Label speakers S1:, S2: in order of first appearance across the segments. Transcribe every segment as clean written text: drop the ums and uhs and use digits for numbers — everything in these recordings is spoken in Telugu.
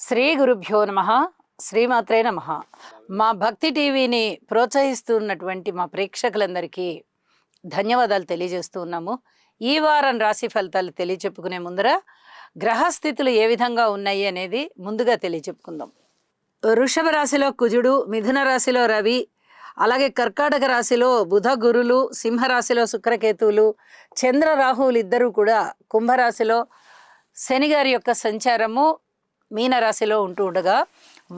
S1: శ్రీ గురుభ్యో నమః. శ్రీమాత్రే నమః. మా భక్తి టీవీని ప్రోత్సహిస్తున్నటువంటి మా ప్రేక్షకులందరికీ ధన్యవాదాలు తెలియజేస్తూ ఉన్నాము. ఈ వారం రాశి ఫలితాలు తెలియచెప్పుకునే ముందర గ్రహస్థితులు ఏ విధంగా ఉన్నాయి అనేది ముందుగా తెలియచెప్పుకుందాం. వృషభ రాశిలో కుజుడు, మిథున రాశిలో రవి, అలాగే కర్కాటక రాశిలో బుధ గురులు, సింహరాశిలో శుక్రకేతువులు, చంద్ర రాహువులు ఇద్దరూ కూడా కుంభరాశిలో, శని గారి యొక్క సంచారము మీనరాశిలో ఉంటూ ఉండగా,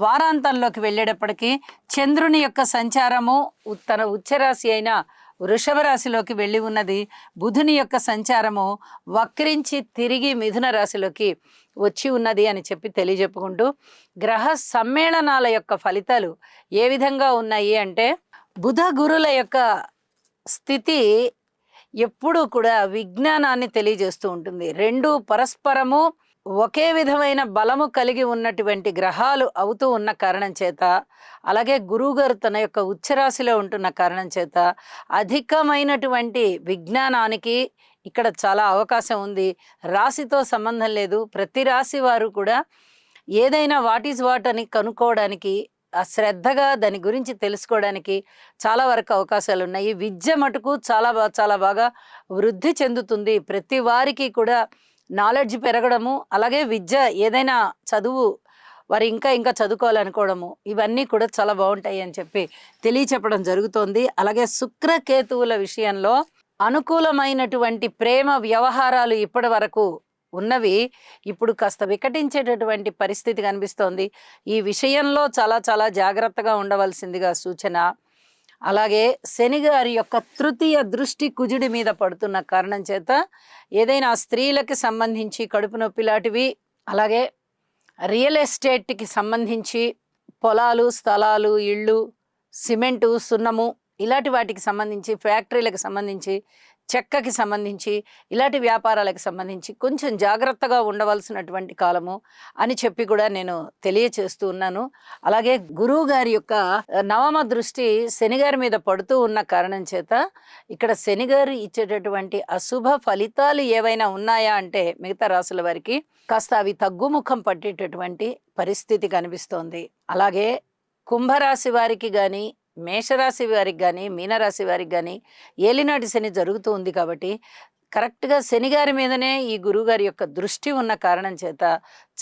S1: వారాంతంలోకి వెళ్ళేటప్పటికీ చంద్రుని యొక్క సంచారము తన ఉచ్చరాశి అయిన వృషభ రాశిలోకి వెళ్ళి ఉన్నది. బుధుని యొక్క సంచారము వక్రించి తిరిగి మిథున రాశిలోకి వచ్చి ఉన్నది అని చెప్పి తెలియజెప్పుకుంటూ, గ్రహ సమ్మేళనాల యొక్క ఫలితాలు ఏ విధంగా ఉన్నాయి అంటే, బుధ గురుల యొక్క స్థితి ఎప్పుడూ కూడా విజ్ఞానాన్ని తెలియజేస్తూ ఉంటుంది. రెండు పరస్పరము ఒకే విధమైన బలము కలిగి ఉన్నటువంటి గ్రహాలు అవుతూ ఉన్న కారణం చేత, అలాగే గురువుగారు తన యొక్క ఉచ్చరాశిలో ఉంటున్న కారణం చేత అధికమైనటువంటి విజ్ఞానానికి ఇక్కడ చాలా అవకాశం ఉంది. రాశితో సంబంధం లేదు. ప్రతి రాశి వారు కూడా ఏదైనా వాట్ ఈజ్ వాట్ అని కనుక్కోవడానికి, శ్రద్ధగా దాని గురించి తెలుసుకోవడానికి చాలా వరకు అవకాశాలు ఉన్నాయి. విద్య మటుకు చాలా బాగా వృద్ధి చెందుతుంది. ప్రతి వారికి కూడా నాలెడ్జ్ పెరగడము, అలాగే విద్య ఏదైనా చదువు వారు ఇంకా చదువుకోవాలనుకోవడము, ఇవన్నీ కూడా చాలా బాగుంటాయి అని చెప్పి తెలియచెప్పడం జరుగుతోంది. అలాగే శుక్రకేతువుల విషయంలో అనుకూలమైనటువంటి ప్రేమ వ్యవహారాలు ఇప్పటి వరకు ఉన్నవి ఇప్పుడు కాస్త వికటించేటటువంటి పరిస్థితి కనిపిస్తోంది. ఈ విషయంలో చాలా జాగ్రత్తగా ఉండవలసిందిగా సూచన. అలాగే శని గారి యొక్క తృతీయ దృష్టి కుజుడి మీద పడుతున్న కారణం చేత ఏదైనా స్త్రీలకి సంబంధించి కడుపు నొప్పి లాంటివి, అలాగే రియల్ ఎస్టేట్కి సంబంధించి పొలాలు, స్థలాలు, ఇళ్ళు, సిమెంటు, సున్నము ఇలాంటి వాటికి సంబంధించి, ఫ్యాక్టరీలకు సంబంధించి, చెక్కకి సంబంధించి, ఇలాంటి వ్యాపారాలకు సంబంధించి కొంచెం జాగ్రత్తగా ఉండవలసినటువంటి కాలము అని చెప్పి కూడా నేను తెలియచేస్తూ ఉన్నాను. అలాగే గురువు గారి యొక్క నవమ దృష్టి శని గారి మీద పడుతూ ఉన్న కారణం చేత ఇక్కడ శని గారు ఇచ్చేటటువంటి అశుభ ఫలితాలు ఏవైనా ఉన్నాయా అంటే మిగతా రాసుల వారికి కాస్త అవి తగ్గుముఖం పట్టేటటువంటి పరిస్థితి కనిపిస్తోంది. అలాగే కుంభరాశి వారికి కానీ, మేషరాశి వారికి కానీ, మీనరాశి వారికి కానీ ఏలినాటి శని జరుగుతూ ఉంది కాబట్టి కరెక్ట్గా శని గారి మీదనే ఈ గురువుగారి యొక్క దృష్టి ఉన్న కారణం చేత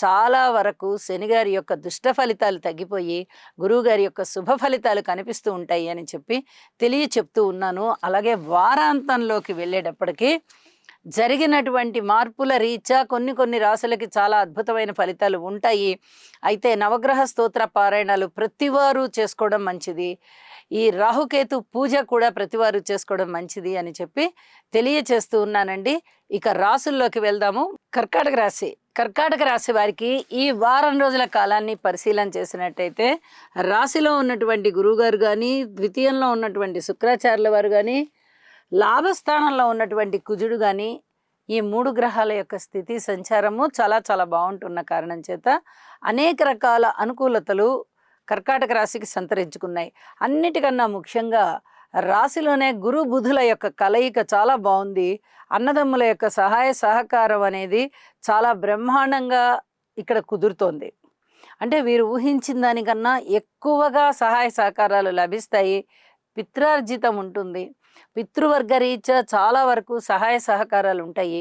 S1: చాలా వరకు శని గారి యొక్క దుష్ట ఫలితాలు తగ్గిపోయి గురువుగారి యొక్క శుభ ఫలితాలు కనిపిస్తూ ఉంటాయి అని చెప్పి చెప్తూ ఉన్నాను. అలాగే వారాంతంలోకి వెళ్ళేటప్పటికీ జరిగినటువంటి మార్పుల రీత్యా కొన్ని రాశులకి చాలా అద్భుతమైన ఫలితాలు ఉంటాయి. అయితే నవగ్రహ స్తోత్ర పారాయణాలు ప్రతివారు చేసుకోవడం మంచిది. ఈ రాహుకేతు పూజ కూడా ప్రతివారు చేసుకోవడం మంచిది అని చెప్పి తెలియచేస్తూ ఉన్నానండి. ఇక రాసుల్లోకి వెళ్దాము. కర్కాటక రాశి వారికి ఈ వారం రోజుల కాలాన్ని పరిశీలన చేసినట్టయితే రాశిలో ఉన్నటువంటి గురువుగారు కానీ, ద్వితీయంలో ఉన్నటువంటి శుక్రాచార్యుల వారు కానీ, లాభస్థానంలో ఉన్నటువంటి కుజుడు కానీ, ఈ మూడు గ్రహాల యొక్క స్థితి సంచారము చాలా బాగుంటున్న కారణం చేత అనేక రకాల అనుకూలతలు కర్కాటక రాశికి సంతరించుకున్నాయి. అన్నిటికన్నా ముఖ్యంగా రాశిలోనే గురు బుధుల యొక్క కలయిక చాలా బాగుంది. అన్నదమ్ముల యొక్క సహాయ సహకారం అనేది చాలా బ్రహ్మాండంగా ఇక్కడ కుదురుతోంది. అంటే వీరు ఊహించిన దానికన్నా ఎక్కువగా సహాయ సహకారాలు లభిస్తాయి. పిత్రార్జితం ఉంటుంది. పితృవర్గ రీత్యా చాలా వరకు సహాయ సహకారాలు ఉంటాయి.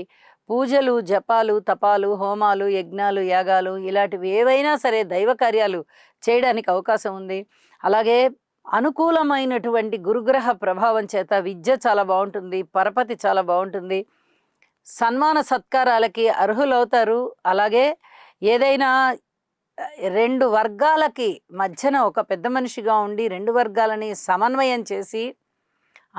S1: పూజలు, జపాలు, తపాలు, హోమాలు, యజ్ఞాలు, యాగాలు ఇలాంటివి ఏవైనా సరే దైవ కార్యాలు చేయడానికి అవకాశం ఉంది. అలాగే అనుకూలమైనటువంటి గురుగ్రహ ప్రభావం చేత విద్య చాలా బాగుంటుంది. పరపతి చాలా బాగుంటుంది. సన్మాన సత్కారాలకి అర్హులవుతారు. అలాగే ఏదైనా రెండు వర్గాలకి మధ్యన ఒక పెద్ద మనిషిగా ఉండి రెండు వర్గాలని సమన్వయం చేసి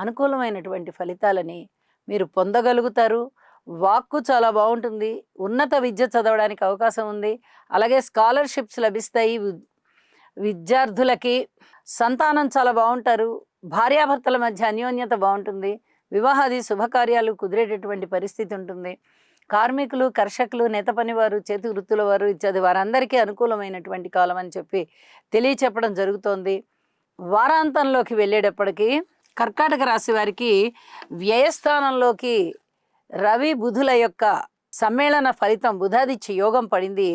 S1: అనుకూలమైనటువంటి ఫలితాలని మీరు పొందగలుగుతారు. వాక్కు చాలా బాగుంటుంది. ఉన్నత విద్య చదవడానికి అవకాశం ఉంది. అలాగే స్కాలర్షిప్స్ లభిస్తాయి. విద్యార్థులకి సంతానం చాలా బాగుంటారు. భార్యాభర్తల మధ్య అన్యోన్యత బాగుంటుంది. వివాహాది శుభకార్యాలు కుదిరేటటువంటి పరిస్థితి ఉంటుంది. కార్మికులు, కర్షకులు, నేత పనివారు, చేతి వృత్తుల వారు ఇత్యాది వారందరికీ అనుకూలమైనటువంటి కాలం అని చెప్పి తెలియచెప్పడం జరుగుతోంది. వారాంతంలోకి వెళ్ళేటప్పటికీ కర్కాటక రాశి వారికి వ్యయస్థానంలోకి రవి బుధుల యొక్క సమ్మేళన ఫలితం బుధాదిత్య యోగం పడింది.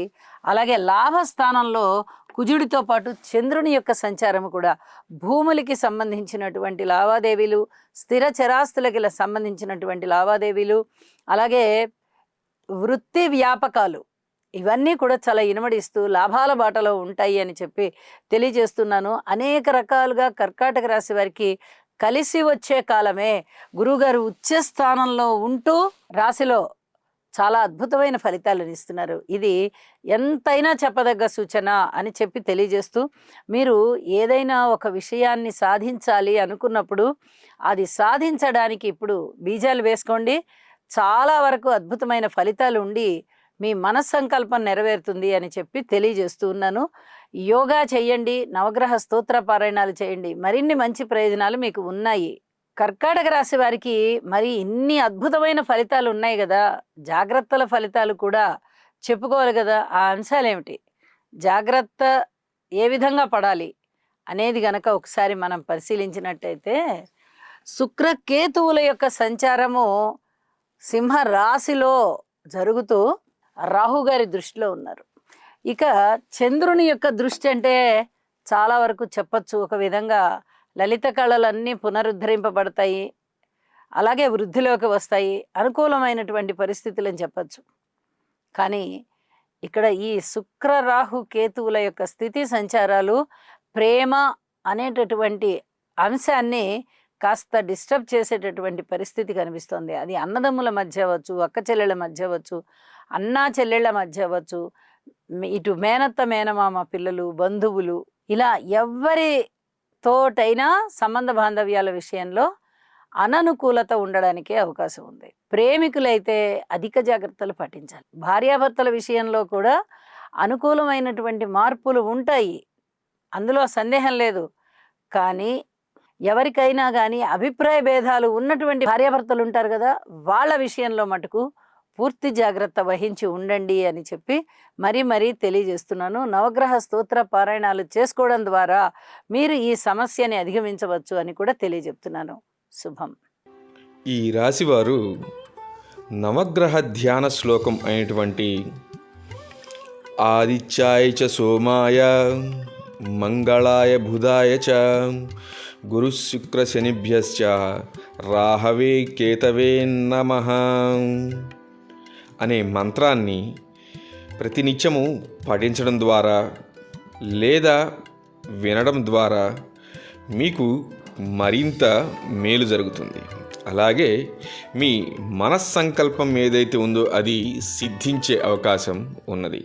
S1: అలాగే లాభస్థానంలో కుజుడితో పాటు చంద్రుని యొక్క సంచారం కూడా భూములకి సంబంధించినటువంటి లావాదేవీలు, స్థిర చరాస్తులకి సంబంధించినటువంటి లావాదేవీలు, అలాగే వృత్తి వ్యాపకాలు ఇవన్నీ కూడా చాలా ఇనుమడిస్తూ లాభాల బాటలో ఉంటాయి అని చెప్పి తెలియజేస్తున్నాను. అనేక రకాలుగా కర్కాటక రాశి వారికి కలిసి వచ్చే కాలమే. గురువుగారు ఉచ్చ స్థానంలో ఉంటూ రాశిలో చాలా అద్భుతమైన ఫలితాలను ఇస్తున్నారు. ఇది ఎంతైనా చెప్పదగ్గ సూచన అని చెప్పి తెలియజేస్తూ, మీరు ఏదైనా ఒక విషయాన్ని సాధించాలి అనుకున్నప్పుడు అది సాధించడానికి ఇప్పుడు బీజాలు వేసుకోండి. చాలా వరకు అద్భుతమైన ఫలితాలు ఉండి మీ మనస్సంకల్పం నెరవేరుతుంది అని చెప్పి తెలియజేస్తూ ఉన్నాను. యోగా చేయండి, నవగ్రహ స్తోత్ర పారాయణాలు చేయండి, మరిన్ని మంచి ప్రయోజనాలు మీకు ఉన్నాయి. కర్కాటక రాశి వారికి మరి ఇన్ని అద్భుతమైన ఫలితాలు ఉన్నాయి కదా, జాగ్రత్తల ఫలితాలు కూడా చెప్పుకోవాలి కదా. ఆ అంశాలు ఏమిటి, జాగ్రత్త ఏ విధంగా పడాలి అనేది గనక ఒకసారి మనం పరిశీలించినట్టయితే, శుక్రకేతువుల యొక్క సంచారము సింహ రాశిలో జరుగుతూ రాహుగారి దృష్టిలో ఉన్నారు. ఇక చంద్రుని యొక్క దృష్టి అంటే చాలా వరకు చెప్పచ్చు, ఒక విధంగా లలిత కళలన్నీ పునరుద్ధరింపబడతాయి, అలాగే వృద్ధిలోకి వస్తాయి, అనుకూలమైనటువంటి పరిస్థితులని చెప్పచ్చు. కానీ ఇక్కడ ఈ శుక్ర రాహు కేతువుల యొక్క స్థితి సంచారాలు ప్రేమ అనేటటువంటి అంశాన్ని కాస్త డిస్టర్బ్ చేసేటటువంటి పరిస్థితి కనిపిస్తుంది. అది అన్నదమ్ముల మధ్య అవ్వచ్చు, అక్క చెల్లెళ్ళ మధ్య అవ్వచ్చు, అన్నా చెల్లెళ్ళ మధ్య అవ్వచ్చు, ఇటు మేనత్త మేనమామ పిల్లలు, బంధువులు, ఇలా ఎవరితోటైనా సంబంధ బాంధవ్యాల విషయంలో అననుకూలత ఉండడానికే అవకాశం ఉంది. ప్రేమికులైతే అధిక జాగ్రత్తలు పాటించాలి. భార్యాభర్తల విషయంలో కూడా అనుకూలమైనటువంటి మార్పులు ఉంటాయి, అందులో సందేహం లేదు. కానీ ఎవరికైనా కానీ అభిప్రాయ భేదాలు ఉన్నటువంటి భార్యాభర్తలు ఉంటారు కదా, వాళ్ళ విషయంలో మటుకు పూర్తి జాగ్రత్త వహించి ఉండండి అని చెప్పి మరీ తెలియజేస్తున్నాను. నవగ్రహ స్తోత్ర పారాయణాలు చేసుకోవడం ద్వారా మీరు ఈ సమస్యని అధిగమించవచ్చు అని కూడా తెలియజెప్తున్నాను. శుభం.
S2: ఈ రాశివారు నవగ్రహ ధ్యాన శ్లోకం అయినటువంటి ఆదిత్యాయ చ సోమాయ మంగళాయ బుధాయ చ గురు శుక్ర శనిభ్యశ్చ రాహవే కేతవే నమః అనే మంత్రాన్ని ప్రతినిత్యము పఠించడం ద్వారా లేదా వినడం ద్వారా మీకు మరింత మేలు జరుగుతుంది. అలాగే మీ మనస్సంకల్పం ఏదైతే ఉందో అది సిద్ధించే అవకాశం ఉన్నది.